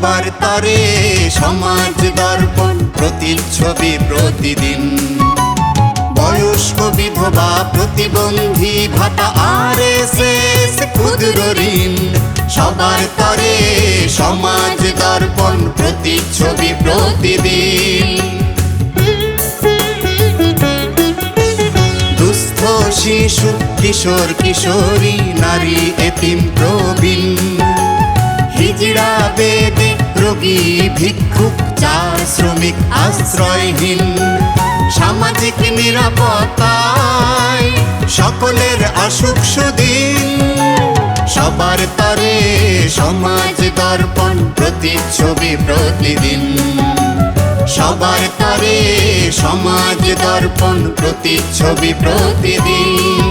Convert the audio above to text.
সবার তরে সমাজ দর্পণ প্রতিচ্ছবি প্রতিদিন। বয়স্ক বিধবা প্রতিবন্ধী ভাতা RSS ক্ষুদ্র ঋণ, সবার তরে সমাজ দর্পণ প্রতিচ্ছবি প্রতিদিন। দুস্থ শিশু কিশোর কিশোরী নারী এতিম প্রবীণ, হিজড়া বেদে রোগী ভিক্ষুক চা শ্রমিক আশ্রয়হীন। সামাজিক নিরাপত্তায় সকলের আসুক সুদিন, সবার তরে সমাজ দর্পণ প্রতিচ্ছবি প্রতিদিন। সবার তরে সমাজ দর্পণ প্রতিচ্ছবি প্রতিদিন।